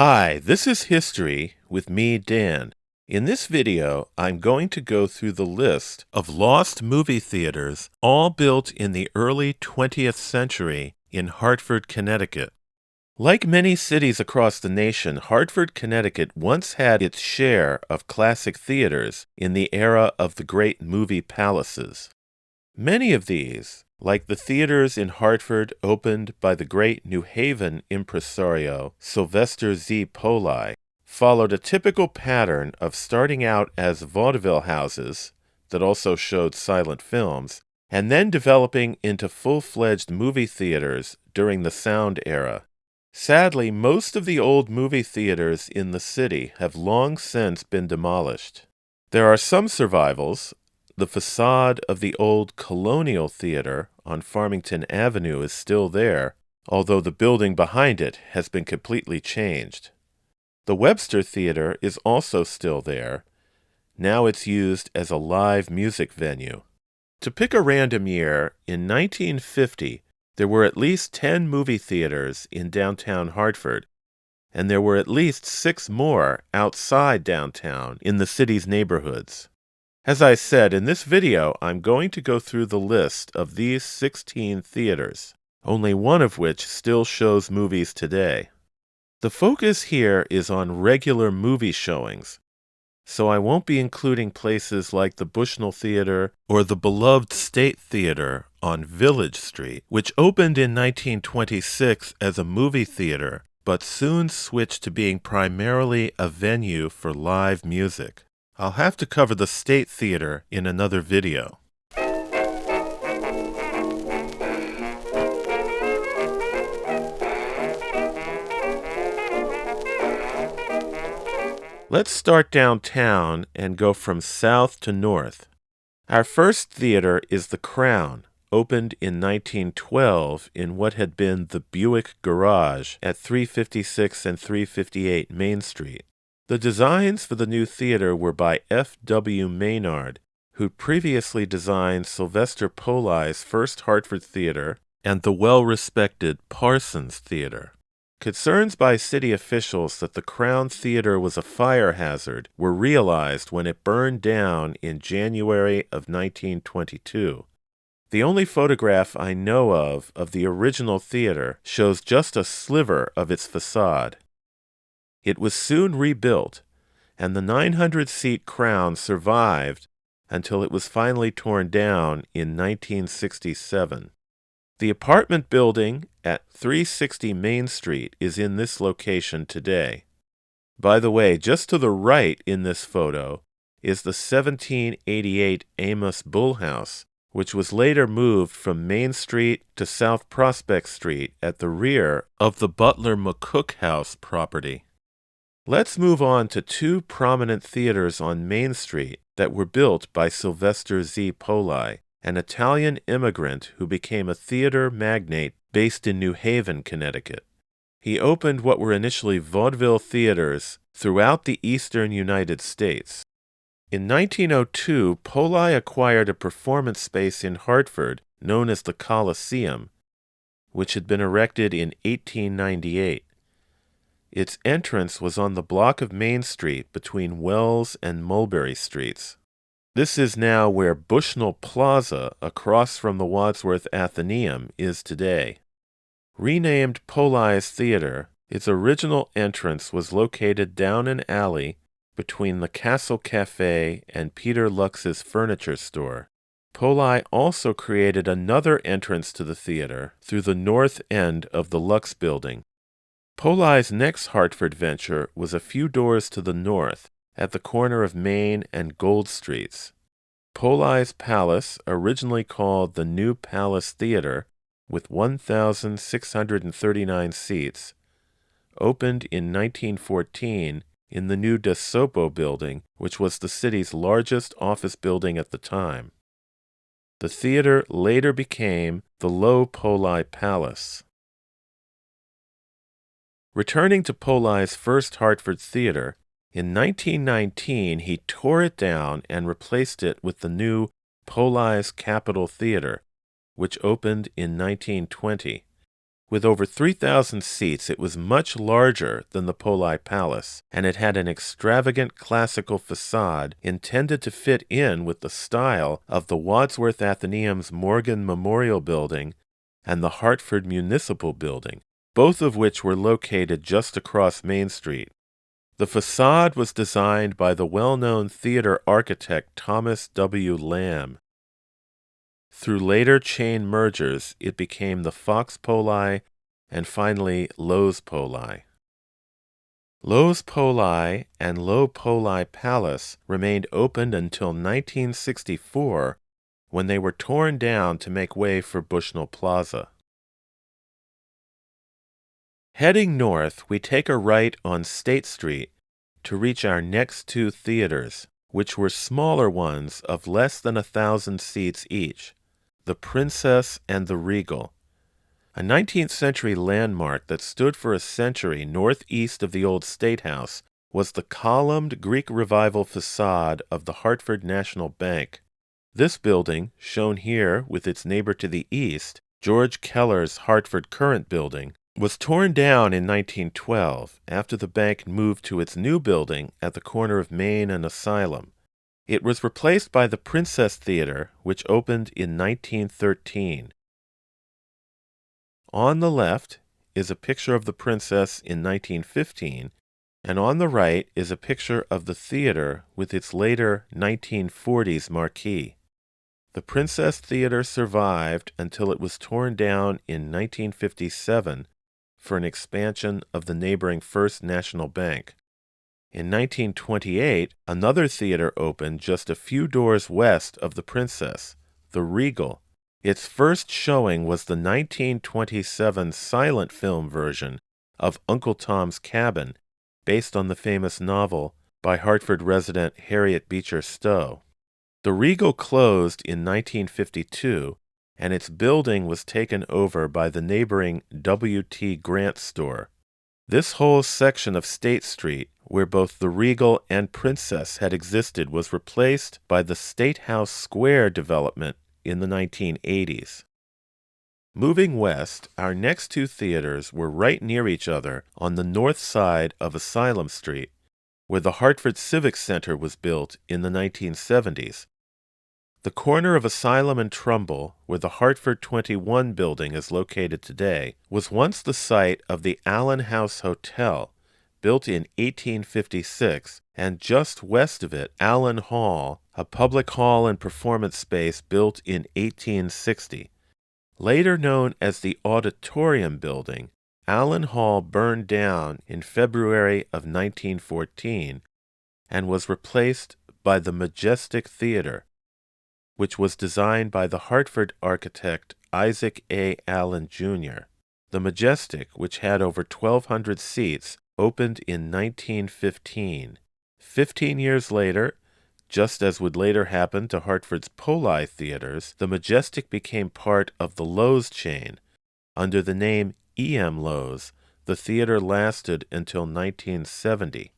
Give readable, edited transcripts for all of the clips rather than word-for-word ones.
Hi, this is History with me, Dan. In this video, I'm going to go through the list of lost movie theaters, all built in the early 20th century in Hartford, Connecticut. Like many cities across the nation, Hartford, Connecticut once had its share of classic theaters in the era of the great movie palaces. Many of these, like the theaters in Hartford opened by the great New Haven impresario Sylvester Z. Poli, followed a typical pattern of starting out as vaudeville houses that also showed silent films, and then developing into full-fledged movie theaters during the sound era. Sadly, most of the old movie theaters in the city have long since been demolished. There are some survivals. The facade of the old Colonial Theater on Farmington Avenue is still there, although the building behind it has been completely changed. The Webster Theater is also still there. Now it's used as a live music venue. To pick a random year, in 1950, there were at least 10 movie theaters in downtown Hartford, and there were at least 6 more outside downtown in the city's neighborhoods. As I said, in this video, I'm going to go through the list of these 16 theaters, only one of which still shows movies today. The focus here is on regular movie showings, so I won't be including places like the Bushnell Theater or the beloved State Theater on Village Street, which opened in 1926 as a movie theater, but soon switched to being primarily a venue for live music. I'll have to cover the State Theater in another video. Let's start downtown and go from south to north. Our first theater is the Crown, opened in 1912 in what had been the Buick Garage at 356 and 358 Main Street. The designs for the new theater were by F. W. Maynard, who previously designed Sylvester Poli's first Hartford theater and the well-respected Parsons Theater. Concerns by city officials that the Crown Theater was a fire hazard were realized when it burned down in January of 1922. The only photograph I know of the original theater shows just a sliver of its facade. It was soon rebuilt, and the 900-seat Crown survived until it was finally torn down in 1967. The apartment building at 360 Main Street is in this location today. By the way, just to the right in this photo is the 1788 Amos Bull House, which was later moved from Main Street to South Prospect Street at the rear of the Butler McCook House property. Let's move on to 2 prominent theaters on Main Street that were built by Sylvester Z. Poli, an Italian immigrant who became a theater magnate based in New Haven, Connecticut. He opened what were initially vaudeville theaters throughout the eastern United States. In 1902, Poli acquired a performance space in Hartford known as the Coliseum, which had been erected in 1898. Its entrance was on the block of Main Street between Wells and Mulberry Streets. This is now where Bushnell Plaza, across from the Wadsworth Athenaeum, is today. Renamed Poli's Theater, its original entrance was located down an alley between the Castle Café and Peter Lux's furniture store. Poli also created another entrance to the theater through the north end of the Lux building. Poli's next Hartford venture was a few doors to the north, at the corner of Main and Gold Streets. Poli's Palace, originally called the New Palace Theater, with 1,639 seats, opened in 1914 in the new De Sopo building, which was the city's largest office building at the time. The theater later became the Loew-Poli Palace. Returning to Poli's first Hartford theater, in 1919 he tore it down and replaced it with the new Poli's Capitol Theater, which opened in 1920. With over 3,000 seats, it was much larger than the Poli Palace, and it had an extravagant classical facade intended to fit in with the style of the Wadsworth Athenaeum's Morgan Memorial Building and the Hartford Municipal Building, both of which were located just across Main Street. The facade was designed by the well-known theater architect Thomas W. Lamb. Through later chain mergers, it became the Fox-Poli and finally Loew-Poli. Loew-Poli and Loew-Poli Palace remained open until 1964, when they were torn down to make way for Bushnell Plaza. Heading north, we take a right on State Street to reach our next two theaters, which were smaller ones of less than 1,000 seats each. The Princess and the Regal, a 19th century landmark that stood for a century northeast of the old State House, was the columned Greek Revival facade of the Hartford National Bank. This building, shown here with its neighbor to the east, George Keller's Hartford Courant building, was torn down in 1912 after the bank moved to its new building at the corner of Main and Asylum. It was replaced by the Princess Theater, which opened in 1913. On the left is a picture of the Princess in 1915, and on the right is a picture of the theater with its later 1940s marquee. The Princess Theater survived until it was torn down in 1957 for an expansion of the neighboring First National Bank. In 1928, another theater opened just a few doors west of the Princess, the Regal. Its first showing was the 1927 silent film version of Uncle Tom's Cabin, based on the famous novel by Hartford resident Harriet Beecher Stowe. The Regal closed in 1952, and its building was taken over by the neighboring W.T. Grant store. This whole section of State Street, where both the Regal and Princess had existed, was replaced by the State House Square development in the 1980s. Moving west, our next two theaters were right near each other on the north side of Asylum Street, where the Hartford Civic Center was built in the 1970s. The corner of Asylum and Trumbull, where the Hartford 21 building is located today, was once the site of the Allyn House Hotel, built in 1856, and just west of it, Allyn Hall, a public hall and performance space built in 1860. Later known as the Auditorium Building, Allyn Hall burned down in February of 1914 and was replaced by the Majestic Theater, which was designed by the Hartford architect Isaac A. Allyn, Jr. The Majestic, which had over 1,200 seats, opened in 1915. 15 years later, just as would later happen to Hartford's Poli theaters, the Majestic became part of the Loew's chain. Under the name E.M. Loew's, the theater lasted until 1970.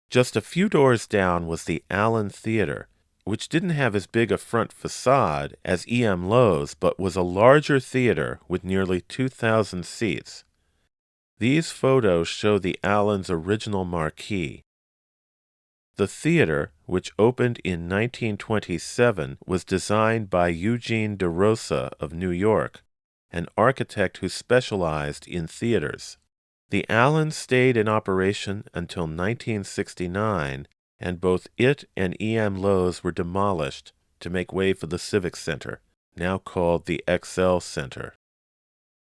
Just a few doors down was the Allyn Theater, which didn't have as big a front facade as E.M. Loew's, but was a larger theater with nearly 2,000 seats. These photos show the Allyn's original marquee. The theater, which opened in 1927, was designed by Eugene de Rosa of New York, an architect who specialized in theaters. The Allyn stayed in operation until 1969, and both it and E.M. Loew's were demolished to make way for the Civic Center, now called the XL Center.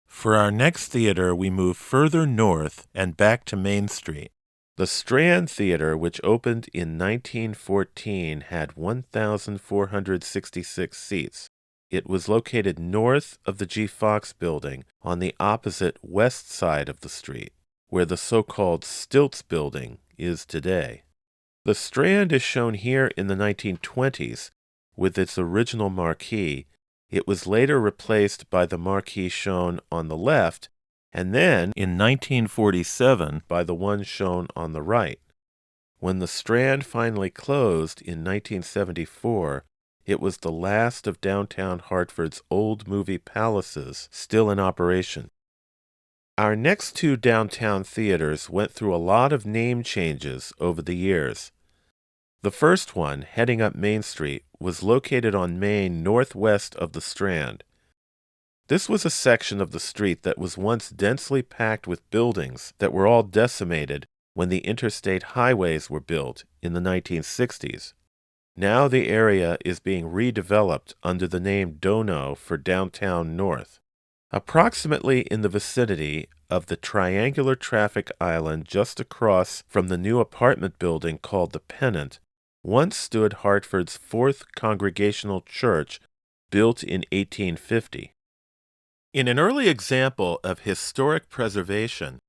For our next theater, we move further north and back to Main Street. The Strand Theater, which opened in 1914, had 1,466 seats. It was located north of the G. Fox building on the opposite west side of the street, where the so-called Stilts building is today. The Strand is shown here in the 1920s with its original marquee. It was later replaced by the marquee shown on the left, and then, in 1947, by the one shown on the right. When the Strand finally closed in 1974, It was the last of downtown Hartford's old movie palaces still in operation. Our next two downtown theaters went through a lot of name changes over the years. The first one, heading up Main Street, was located on Main northwest of the Strand. This was a section of the street that was once densely packed with buildings that were all decimated when the interstate highways were built in the 1960s. Now the area is being redeveloped under the name Dono for Downtown North. Approximately in the vicinity of the triangular traffic island just across from the new apartment building called the Pennant, once stood Hartford's Fourth Congregational Church, built in 1850. In an early example of historic preservation,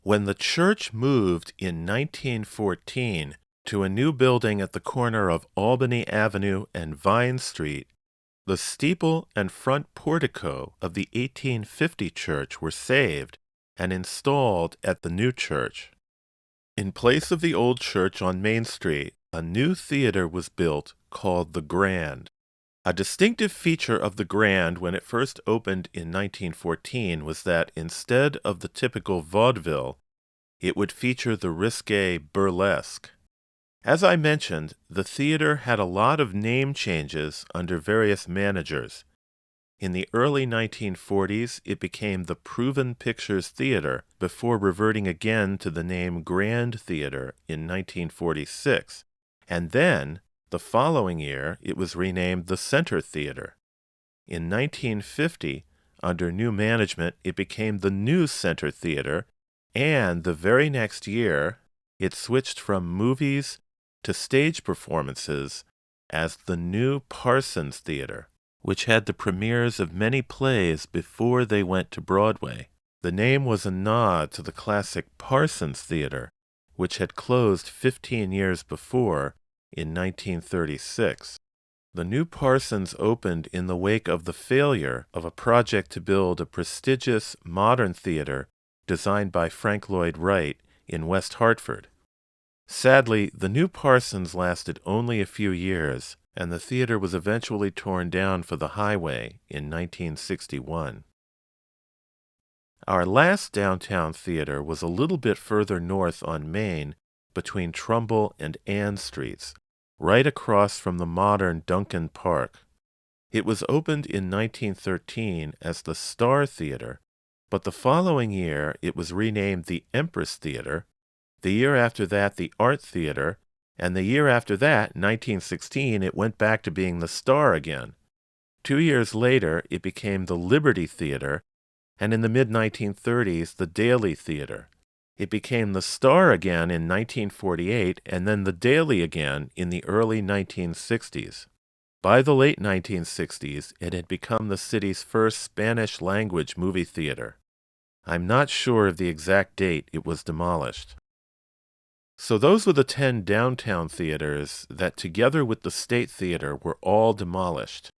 when the church moved in 1914 to a new building at the corner of Albany Avenue and Vine Street, the steeple and front portico of the 1850 church were saved and installed at the new church. In place of the old church on Main Street, a new theater was built called the Grand. A distinctive feature of the Grand when it first opened in 1914 was that instead of the typical vaudeville, it would feature the risque burlesque. As I mentioned, the theater had a lot of name changes under various managers. In the early 1940s, it became the Proven Pictures Theater before reverting again to the name Grand Theater in 1946, and then, the following year, it was renamed the Center Theater. In 1950, under new management, it became the New Center Theater, and the very next year, it switched from movies to stage performances as the new Parsons Theater, which had the premieres of many plays before they went to Broadway. The name was a nod to the classic Parsons Theater, which had closed 15 years before in 1936. The new Parsons opened in the wake of the failure of a project to build a prestigious modern theater designed by Frank Lloyd Wright in West Hartford. Sadly, the new Parsons lasted only a few years, and the theater was eventually torn down for the highway in 1961. Our last downtown theater was a little bit further north on Main, between Trumbull and Ann Streets, right across from the modern Duncan Park. It was opened in 1913 as the Star Theater, but the following year it was renamed the Empress Theater, the year after that the Art Theater, and the year after that, 1916, it went back to being the Star again. 2 years later, it became the Liberty Theater, and in the mid-1930s, the Daly Theater. It became the Star again in 1948, and then the Daly again in the early 1960s. By the late 1960s, it had become the city's first Spanish-language movie theater. I'm not sure of the exact date it was demolished. So those were the 10 downtown theaters that, together with the State Theater, were all demolished.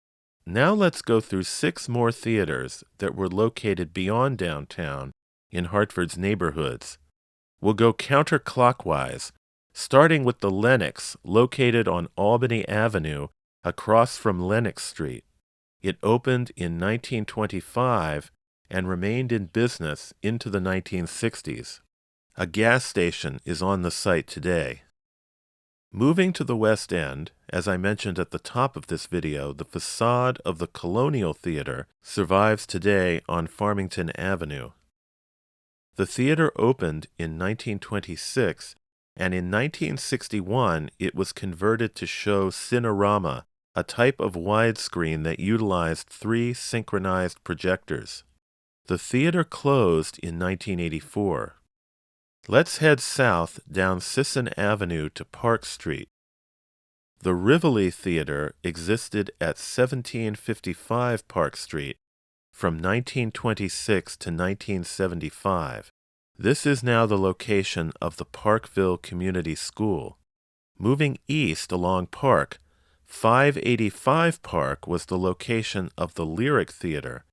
Now let's go through 6 more theaters that were located beyond downtown in Hartford's neighborhoods. We'll go counterclockwise, starting with the Lenox, located on Albany Avenue across from Lenox Street. It opened in 1925 and remained in business into the 1960s. A gas station is on the site today. Moving to the West End, as I mentioned at the top of this video, the facade of the Colonial Theater survives today on Farmington Avenue. The theater opened in 1926, and in 1961 it was converted to show Cinerama, a type of widescreen that utilized 3 synchronized projectors. The theater closed in 1984. Let's head south down Sisson Avenue to Park Street. The Rivoli Theater existed at 1755 Park Street from 1926 to 1975. This is now the location of the Parkville Community School. Moving east along Park, 585 Park was the location of the Lyric Theater,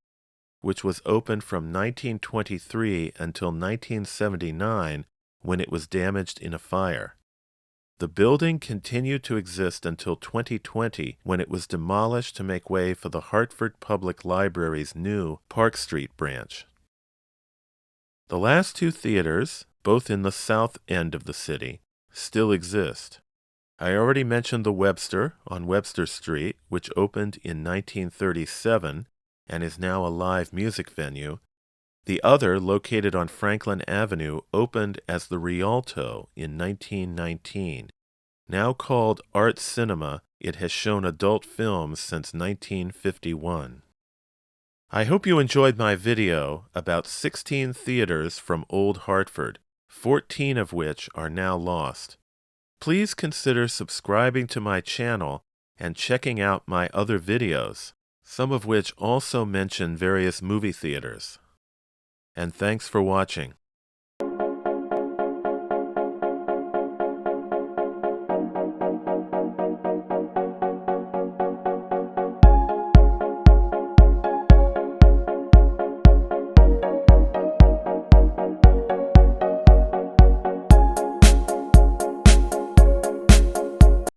which was open from 1923 until 1979 when it was damaged in a fire. The building continued to exist until 2020, when it was demolished to make way for the Hartford Public Library's new Park Street branch. The last two theaters, both in the south end of the city, still exist. I already mentioned the Webster on Webster Street, which opened in 1937 and is now a live music venue. The other, located on Franklin Avenue, opened as the Rialto in 1919. Now called Art Cinema, it has shown adult films since 1951. I hope you enjoyed my video about 16 theaters from Old Hartford, 14 of which are now lost. Please consider subscribing to my channel and checking out my other videos, some of which also mention various movie theaters. And thanks for watching.